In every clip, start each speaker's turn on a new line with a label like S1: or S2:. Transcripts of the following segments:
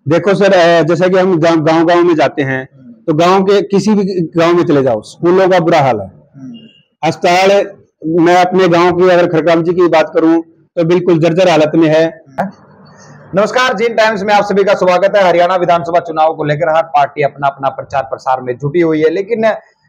S1: देखो सर, जैसा कि हम गांव गांव में जाते हैं, तो गांव के किसी भी गांव में चले जाओ, स्कूलों का बुरा हाल है। अस्पताल, मैं अपने गांव की अगर खड़काम जी की बात करूं तो बिल्कुल जर्जर हालत में है।
S2: नमस्कार, जीन टाइम्स में आप सभी का स्वागत है। हरियाणा विधानसभा चुनाव को लेकर हर पार्टी अपना अपना प्रचार प्रसार में जुटी हुई है, लेकिन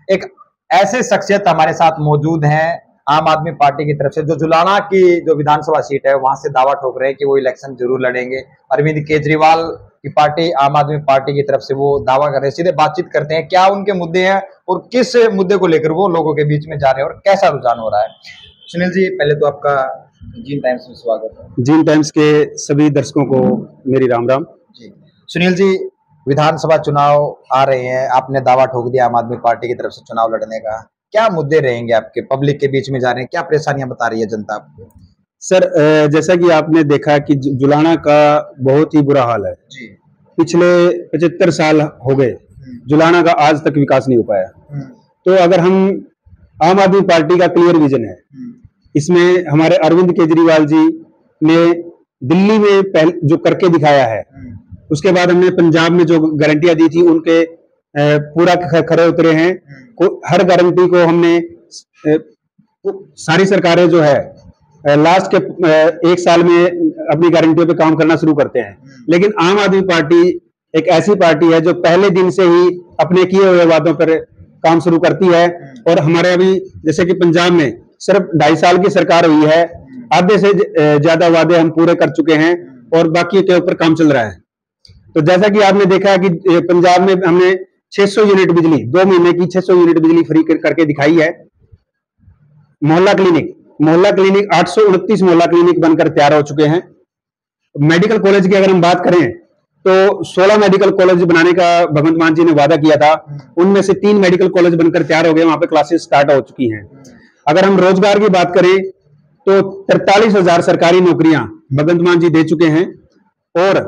S2: एक ऐसे शख्सियत हमारे साथ मौजूद हैं आम आदमी पार्टी की तरफ से, जो जुलाना की जो विधानसभा सीट है वहां से दावा ठोक रहे हैं कि वो इलेक्शन जरूर लड़ेंगे। अरविंद केजरीवाल की पार्टी आम आदमी पार्टी की तरफ से वो दावा कर रहे हैं। सीधे बातचीत करते हैं, क्या उनके मुद्दे हैं और किस मुद्दे को लेकर वो लोगों के बीच में जा रहे हैं और कैसा रुझान हो रहा है। सुनील जी, पहले तो आपका जीन टाइम्स में स्वागत है।
S1: जीन टाइम्स के सभी दर्शकों को मेरी राम राम
S2: जी। सुनील जी, विधानसभा चुनाव आ रहे हैं, आपने दावा ठोक दिया आम आदमी पार्टी की तरफ से चुनाव लड़ने का। क्या मुद्दे रहेंगे आपके, पब्लिक के बीच में जा रहे हैं, क्या परेशानियां बता रही है जनता आपको?
S1: सर, जैसा कि आपने देखा कि जुलाना का बहुत ही बुरा हाल है
S2: जी।
S1: पिछले 75 साल हो गए, जुलाना का आज तक विकास नहीं हो पाया। तो अगर हम आम आदमी पार्टी का क्लियर विजन है, इसमें हमारे अरविंद केजरीवाल जी ने दिल्ली में पहले जो करके दिखाया है, उसके बाद हमने पंजाब में जो गारंटियां दी थी उनके पूरा खरे उतरे हैं। हर गारंटी को हमने, सारी सरकारें जो है लास्ट के एक साल में अपनी गारंटियों पे काम करना शुरू करते हैं, लेकिन आम आदमी पार्टी एक ऐसी पार्टी है जो पहले दिन से ही अपने किए हुए वादों पर काम शुरू करती है। और हमारे अभी जैसे कि पंजाब में सिर्फ 2.5 साल की सरकार हुई है, आधे से ज्यादा वादे हम पूरे कर चुके हैं और बाकी के ऊपर काम चल रहा है। तो जैसा कि आपने देखा कि पंजाब में हमने 600 यूनिट बिजली, 2 महीने की 600 यूनिट बिजली फ्री करके दिखाई है। मोहल्ला क्लिनिक 829 मोहल्ला क्लिनिक बनकर तैयार हो चुके हैं। मेडिकल कॉलेज की अगर हम बात करें तो 16 मेडिकल कॉलेज बनाने का भगवंत मान जी ने वादा किया था, उनमें से 3 मेडिकल कॉलेज बनकर तैयार हो गए, वहां पे क्लासेस स्टार्ट हो चुकी हैं। अगर हम रोजगार की बात करें तो 43,000 सरकारी नौकरियां भगवंत मान जी दे चुके हैं और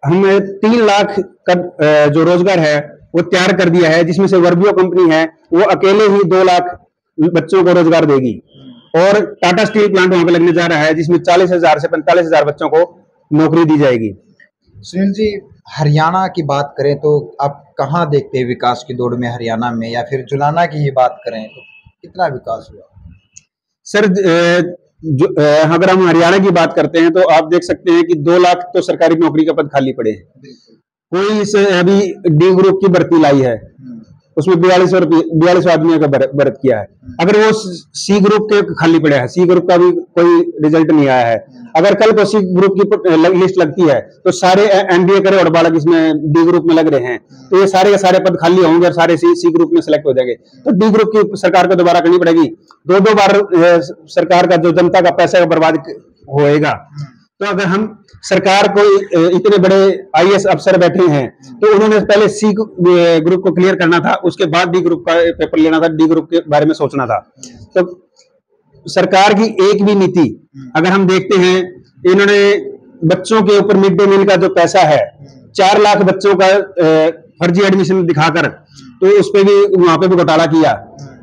S1: हमने 3 लाख का जो रोजगार है वो तैयार कर दिया है, जिसमें से वर्बियो कंपनी है वो अकेले ही 2 लाख बच्चों को रोजगार देगी। और टाटा स्टील प्लांट वहां पे लगने जा रहा है, जिसमें 40,000 से 45,000 बच्चों को नौकरी दी जाएगी।
S2: सुनील जी, हरियाणा की बात करें तो आप कहाँ देखते हैं विकास की दौड़ में हरियाणा में, या फिर जुलाना की ही बात करें तो कितना विकास हुआ?
S1: सर, अगर हम हरियाणा की बात करते हैं तो आप देख सकते हैं कि 2 लाख तो सरकारी नौकरी का पद खाली पड़े हैं। कोई इस अभी डी ग्रुप की भर्ती लाई है, उसमें 42 आदमियों का भर्ती किया है। अगर वो सी ग्रुप के खाली पड़े हैं, सी ग्रुप का भी कोई रिजल्ट नहीं आया है। अगर कल को सी ग्रुप की लिस्ट लगती है तो सारे एमबीए करे और बालक इसमें डी ग्रुप में लग रहे हैं, तो ये सारे के सारे पद खाली होंगे और सारे सी ग्रुप में सिलेक्ट हो जाएंगे। तो डी ग्रुप की सरकार को दोबारा करनी पड़ेगी। 2 बार सरकार का जो जनता का पैसा बर्बाद होएगा। तो अगर हम सरकार को, इतने बड़े आईएएस अफसर बैठे हैं, तो उन्होंने पहले सी ग्रुप को क्लियर करना था, उसके बाद डी ग्रुप का पेपर लेना था, डी ग्रुप के बारे में सोचना था। तो सरकार की एक भी नीति अगर हम देखते हैं, इन्होंने बच्चों के ऊपर मिड डे मील का जो पैसा है, 4 लाख बच्चों का फर्जी एडमिशन दिखाकर, तो उस पर भी वहां पे भी घोटाला किया।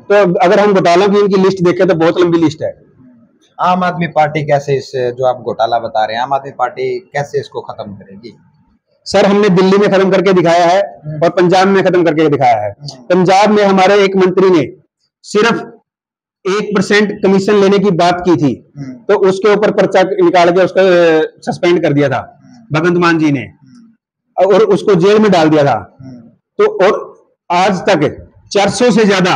S1: तो अगर हम घोटालों की इनकी लिस्ट देखें तो बहुत लंबी लिस्ट है।
S2: आम आदमी पार्टी कैसे इस, जो आप घोटाला बता रहे हैं, आम आदमी पार्टी कैसे इसको खत्म करेगी?
S1: सर, हमने दिल्ली में खत्म करके दिखाया है और पंजाब में खत्म करके दिखाया है। पंजाब में हमारे एक मंत्री ने सिर्फ 1% कमीशन लेने की बात की थी, तो उसके ऊपर पर्चा निकाल के उसको सस्पेंड कर दिया था भगवंत मान जी ने, और उसको जेल में डाल दिया था। तो और आज तक 400 से ज्यादा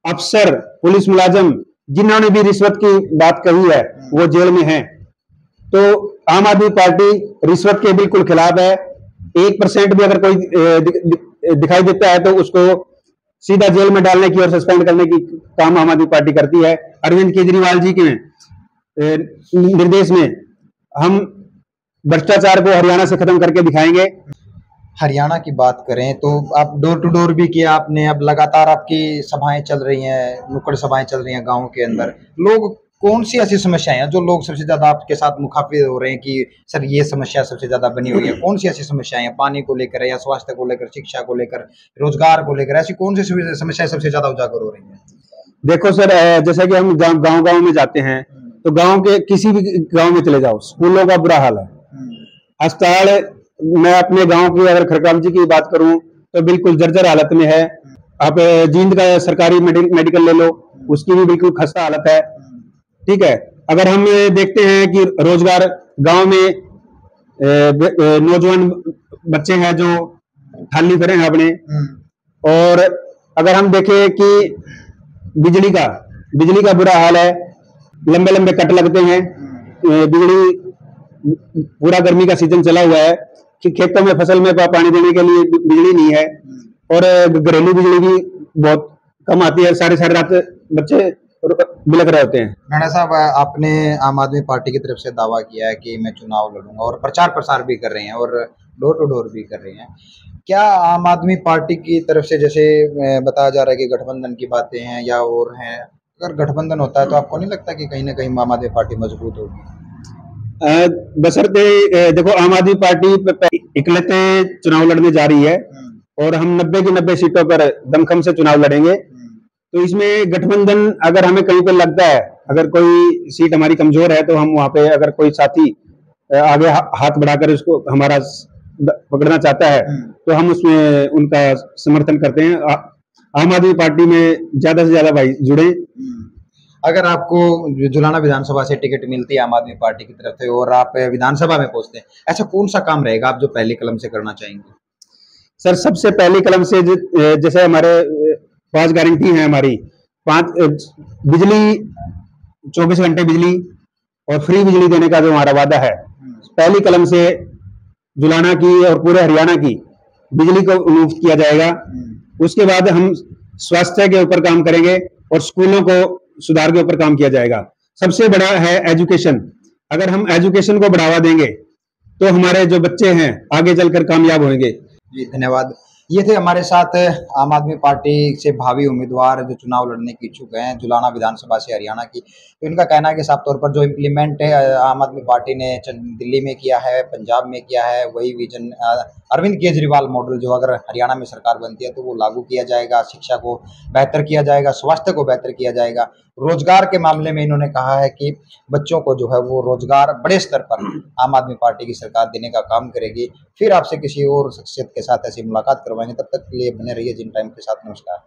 S1: अफसर, पुलिस मुलाजिम जिन्होंने भी रिश्वत की बात कही है वो जेल में हैं। तो आम आदमी पार्टी रिश्वत के बिल्कुल खिलाफ है। 1% भी अगर कोई दिखाई देता है तो उसको सीधा जेल में डालने की और सस्पेंड करने की काम आम आदमी पार्टी करती है। अरविंद केजरीवाल जी के निर्देश में हम भ्रष्टाचार को हरियाणा से खत्म करके दिखाएंगे।
S2: हरियाणा की बात करें तो आप डोर टू डोर भी किया आपने, अब लगातार आपकी सभाएं चल रही हैं, नुक्कड़ सभाएं चल रही हैं गाँव के अंदर। लोग, कौन सी ऐसी समस्याएं हैं जो लोग सबसे ज्यादा आपके साथ मुखातिब हो रहे हैं कि सर ये समस्या सबसे ज्यादा बनी हुई है? कौन सी ऐसी समस्याएं हैं, पानी को लेकर या स्वास्थ्य को लेकर, शिक्षा को लेकर, रोजगार को लेकर, ऐसी कौन सी समस्याएं सबसे ज्यादा उजागर हो रही है?
S1: देखो सर, जैसा कि हम गांव गांव में जाते हैं तो गांव के किसी भी गांव में चले जाओ, स्कूलों का बुरा हाल है। अस्पताल मैं अपने गांव की अगर खरकामजी की बात करूं तो बिल्कुल जर्जर हालत में है। आप जींद का सरकारी मेडिकल ले लो, उसकी भी बिल्कुल खस्ता हालत है। ठीक है। अगर हम देखते हैं कि रोजगार गांव में नौजवान बच्चे हैं जो खाली फिरे हैं अपने, और अगर हम देखें कि बिजली का बुरा हाल है, लंबे लंबे कट लगते हैं। बिजली, पूरा गर्मी का सीजन चला हुआ है कि खेतों में फसल में पानी देने के लिए बिजली नहीं है, और घरेलू बिजली भी बहुत कम आती है। सारी सारी रात बच्चे बिलख रहे होते हैं।
S2: राणा साहब, आपने आम आदमी पार्टी की तरफ से दावा किया है कि मैं चुनाव लड़ूंगा, और प्रचार प्रसार भी कर रहे हैं और डोर टू डोर भी कर रहे हैं। क्या आम आदमी पार्टी की तरफ से, जैसे बताया जा रहा है कि गठबंधन की बातें हैं या और हैं, अगर गठबंधन होता है तो आपको नहीं लगता कि कहीं ना कहीं आम आदमी पार्टी मजबूत होगी?
S1: बशर्ते देखो, आम आदमी पार्टी इकलौते चुनाव लड़ने जा रही है और हम 90 की 90 सीटों पर दमखम से चुनाव लड़ेंगे। तो इसमें गठबंधन अगर हमें कहीं पे लगता है, अगर कोई सीट हमारी कमजोर है, तो हम वहां पे अगर कोई साथी आगे हाथ बढ़ाकर उसको हमारा पकड़ना चाहता है तो हम उसमें उनका समर्थन करते हैं। आम आदमी पार्टी में ज्यादा से ज्यादा भाई जुड़े।
S2: अगर आपको जुलाना विधानसभा से टिकट मिलती है आम आदमी पार्टी की तरफ से और आप विधानसभा में पहुंचते हैं, ऐसा कौन सा काम रहेगा आप जो पहले कलम से करना चाहेंगे?
S1: सर, सबसे पहली कलम से जैसे हमारे 5 गारंटी है हमारी। 5 बिजली, 24 घंटे बिजली और फ्री बिजली देने का जो हमारा वादा है, पहली कलम से जुलाना की और पूरे हरियाणा की बिजली को मुफ्त किया जाएगा। उसके बाद हम स्वास्थ्य के ऊपर काम करेंगे और स्कूलों को सुधार के ऊपर काम किया जाएगा। सबसे बड़ा है एजुकेशन। अगर हम एजुकेशन को बढ़ावा देंगे तो हमारे जो बच्चे हैं आगे चलकर कामयाब होंगे।
S2: जी, धन्यवाद। ये थे हमारे साथ आम आदमी पार्टी से भावी उम्मीदवार जो चुनाव लड़ने के इच्छुक हैं, जुलाना विधानसभा से हरियाणा की। तो इनका कहना है कि साफ तौर पर जो इम्प्लीमेंट है आम आदमी पार्टी ने दिल्ली में किया है, पंजाब में किया है, वही विजन अरविंद केजरीवाल मॉडल जो अगर हरियाणा में सरकार बनती है तो वो लागू किया जाएगा। शिक्षा को बेहतर किया जाएगा, स्वास्थ्य को बेहतर किया जाएगा। रोजगार के मामले में इन्होंने कहा है कि बच्चों को जो है वो रोजगार बड़े स्तर पर आम आदमी पार्टी की सरकार देने का काम करेगी। फिर आपसे किसी और शख्सियत के साथ ऐसी मुलाकात करवाएंगे, तब तक के लिए बने रहिए जिन टाइम के साथ। नमस्कार।